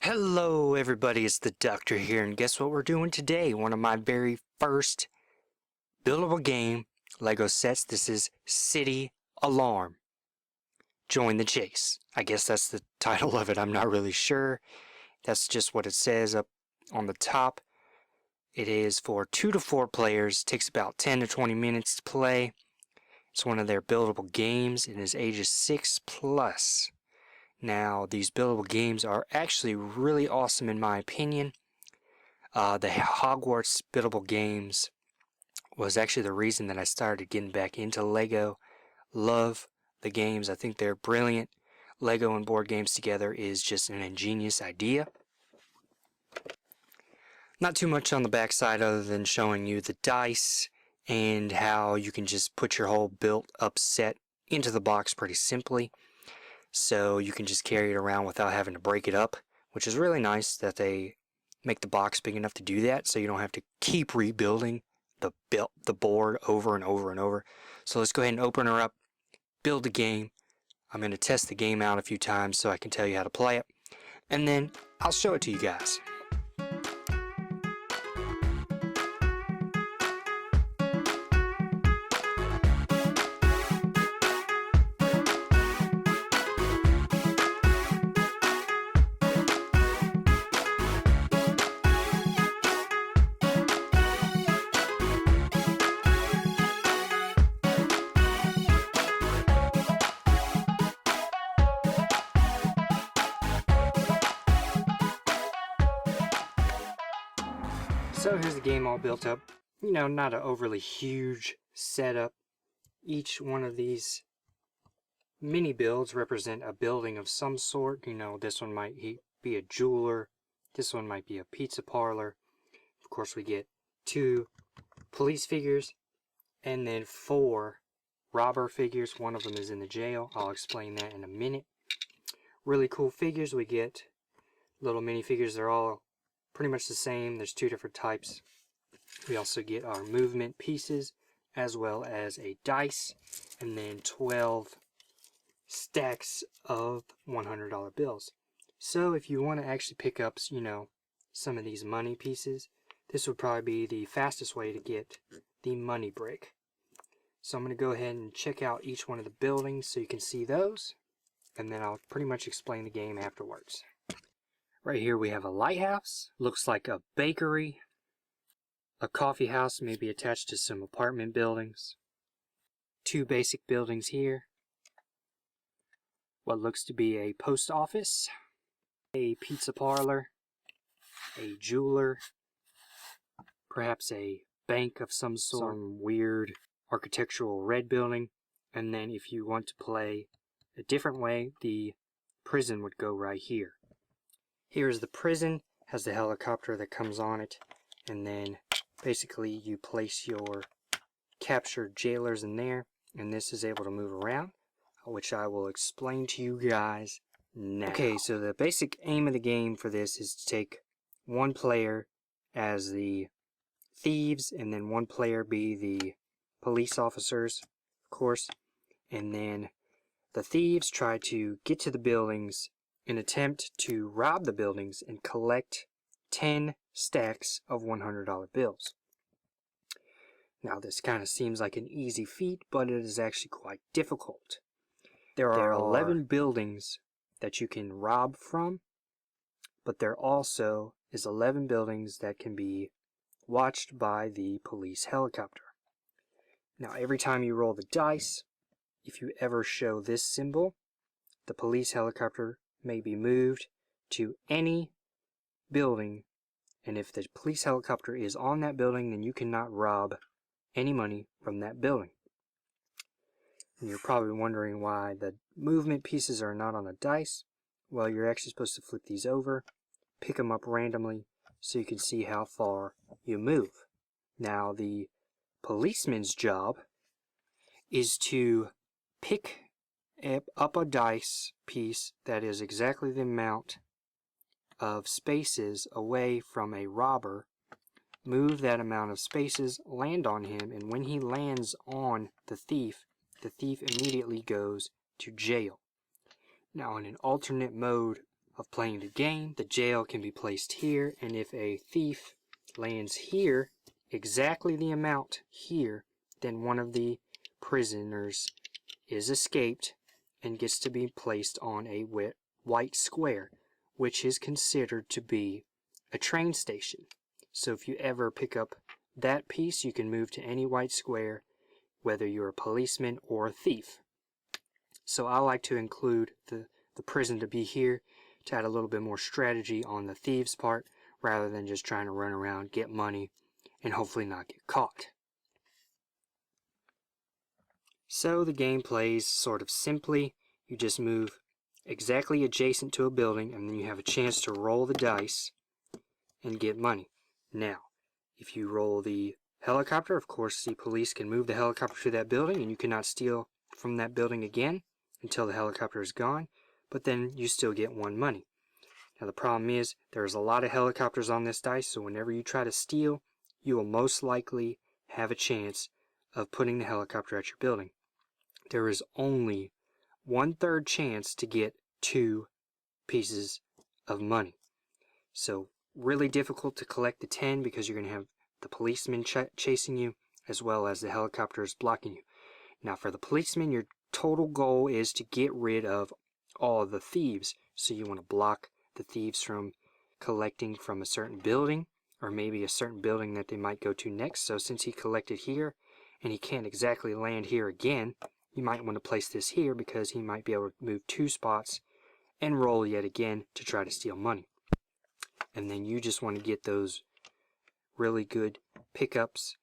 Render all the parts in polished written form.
Hello everybody, it's the Doctor here, and guess what we're doing today? One of my very first buildable game Lego sets. This is City Alarm. Join the chase. I guess that's the title of it, I'm not really sure. That's just what it says up on the top. It is for 2 to 4 players, takes about 10 to 20 minutes to play. It's one of their buildable games, and is ages 6 plus. Now, these buildable games are actually really awesome in my opinion. The Hogwarts buildable games was actually the reason that I started getting back into Lego. Love the games. I think they're brilliant. Lego and board games together is just an ingenious idea. Not too much on the backside other than showing you the dice and how you can just put your whole built up set into the box pretty simply. So you can just carry it around without having to break it up, which is really nice that they make the box big enough to do that, so you don't have to keep rebuilding the board over and over and over. So let's go ahead and open her up, build the game. I'm going to test the game out a few times so I can tell you how to play it, and then I'll show it to you guys. So here's the game all built up. You know, not an overly huge setup. Each one of these mini builds represent a building of some sort. You know, this one might be a jeweler. This one might be a pizza parlor. Of course, we get 2 police figures and then 4 robber figures. One of them is in the jail. I'll explain that in a minute. Really cool figures. We get little mini figures. They're all pretty much the same. There's 2 different types. We also get our movement pieces as well as a dice, and then 12 stacks of $100 bills. So if you want to actually pick up, you know, some of these money pieces, this would probably be the fastest way to get the money brick. So I'm going to go ahead and check out each one of the buildings so you can see those, and then I'll pretty much explain the game afterwards. Right here we have a lighthouse, looks like a bakery, a coffee house maybe attached to some apartment buildings, 2 basic buildings here, what looks to be a post office, a pizza parlor, a jeweler, perhaps a bank of some sort, some weird architectural red building, and then if you want to play a different way, the prison would go right here. Here's the prison, has the helicopter that comes on it, and then basically you place your captured jailers in there, and this is able to move around, which I will explain to you guys now. Okay, so the basic aim of the game for this is to take 1 player as the thieves, and then 1 player be the police officers, of course, and then the thieves try to get to the buildings and attempt to rob the buildings and collect 10 stacks of $100 bills. Now this kind of seems like an easy feat, but it is actually quite difficult. There are 11 buildings that you can rob from, but there also is 11 buildings that can be watched by the police helicopter. Now every time you roll the dice, if you ever show this symbol, the police helicopter may be moved to any building, and if the police helicopter is on that building, then you cannot rob any money from that building. And you're probably wondering why the movement pieces are not on a dice. Well, you're actually supposed to flip these over, pick them up randomly, so you can see how far you move. Now the policeman's job is to pick up a dice piece that is exactly the amount of spaces away from a robber, move that amount of spaces, land on him, and when he lands on the thief immediately goes to jail. Now in an alternate mode of playing the game, the jail can be placed here, and if a thief lands here, exactly the amount here, then one of the prisoners is escaped and gets to be placed on a white square, which is considered to be a train station. So if you ever pick up that piece, you can move to any white square, whether you're a policeman or a thief. So I like to include the prison to be here to add a little bit more strategy on the thieves part, rather than just trying to run around, get money, and hopefully not get caught. So the game plays sort of simply. You just move exactly adjacent to a building, and then you have a chance to roll the dice and get money. Now, if you roll the helicopter, of course the police can move the helicopter to that building, and you cannot steal from that building again until the helicopter is gone, but then you still get 1 money. Now the problem is, there's a lot of helicopters on this dice, so whenever you try to steal, you will most likely have a chance of putting the helicopter at your building. There is only 1/3 chance to get 2 pieces of money. So really difficult to collect the 10, because you're going to have the policeman chasing you, as well as the helicopters blocking you. Now for the policeman, your total goal is to get rid of all of the thieves. So you want to block the thieves from collecting from a certain building, or maybe a certain building that they might go to next. So since he collected here, and he can't exactly land here again, you might want to place this here, because he might be able to move 2 spots and roll yet again to try to steal money. And then you just want to get those really good pickups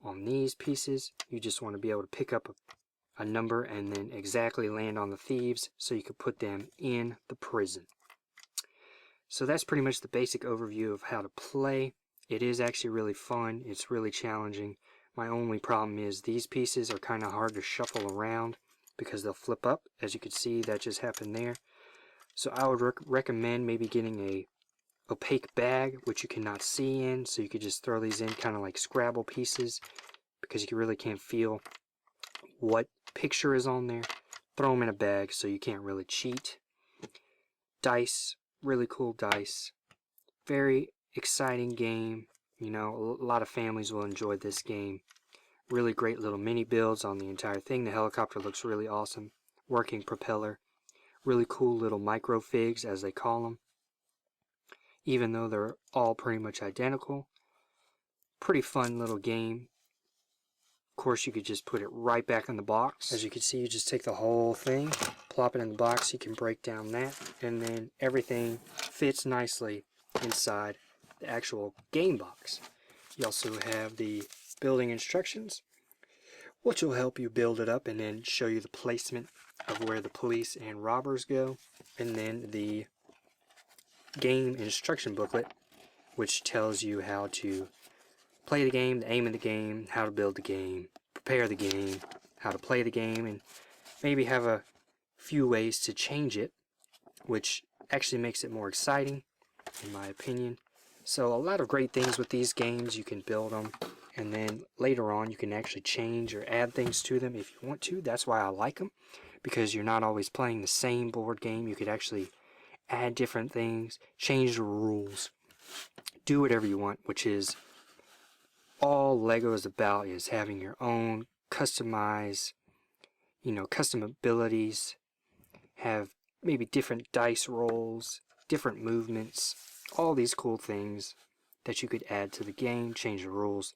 on these pieces. You just want to be able to pick up a number and then exactly land on the thieves, so you could put them in the prison. So that's pretty much the basic overview of how to play. It is actually really fun. It's really challenging. My only problem is these pieces are kind of hard to shuffle around, because they'll flip up. As you can see, that just happened there. So I would recommend maybe getting a opaque bag, which you cannot see in, so you could just throw these in kind of like Scrabble pieces, because you really can't feel what picture is on there. Throw them in a bag so you can't really cheat. Dice, really cool dice. Very exciting game. You know, a lot of families will enjoy this game. Really great little mini builds on the entire thing. The helicopter looks really awesome. Working propeller. Really cool little microfigs, as they call them. Even though they're all pretty much identical. Pretty fun little game. Of course, you could just put it right back in the box. As you can see, you just take the whole thing, plop it in the box. You can break down that, and then everything fits nicely inside the actual game box. You also have the building instructions, which will help you build it up and then show you the placement of where the police and robbers go. And then the game instruction booklet, which tells you how to play the game, the aim of the game, how to build the game, prepare the game, how to play the game, and maybe have a few ways to change it, which actually makes it more exciting, in my opinion. So a lot of great things with these games. You can build them, and then later on you can actually change or add things to them if you want to. That's why I like them, because you're not always playing the same board game. You could actually add different things, change the rules, do whatever you want, which is all Lego is about, is having your own customized, custom abilities, have maybe different dice rolls, different movements, all these cool things that you could add to the game, change the rules.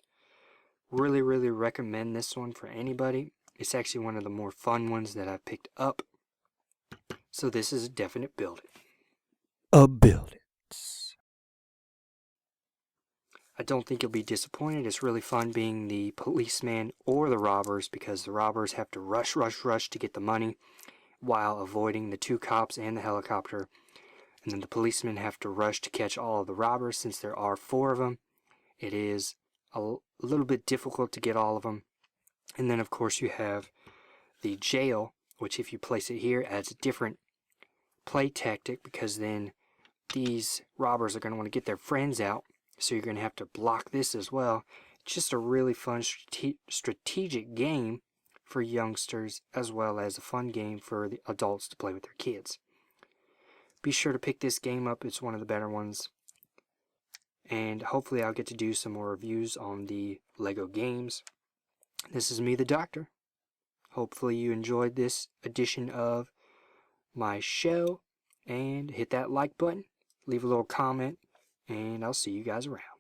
Really, really recommend this one for anybody. It's actually one of the more fun ones that I've picked up. So this is a definite build it. A build it. I don't think you'll be disappointed. It's really fun being the policeman or the robbers, because the robbers have to rush to get the money while avoiding the 2 cops and the helicopter. And then the policemen have to rush to catch all of the robbers. Since there are 4 of them, it is a little bit difficult to get all of them. And then of course you have the jail, which if you place it here adds a different play tactic, because then these robbers are going to want to get their friends out. So you're going to have to block this as well. It's just a really fun strategic game for youngsters, as well as a fun game for the adults to play with their kids. be sure to pick this game up. It's one of the better ones. And hopefully I'll get to do some more reviews on the LEGO games. This is me, the Doctor. Hopefully you enjoyed this edition of my show. And hit that like button, leave a little comment, and I'll see you guys around.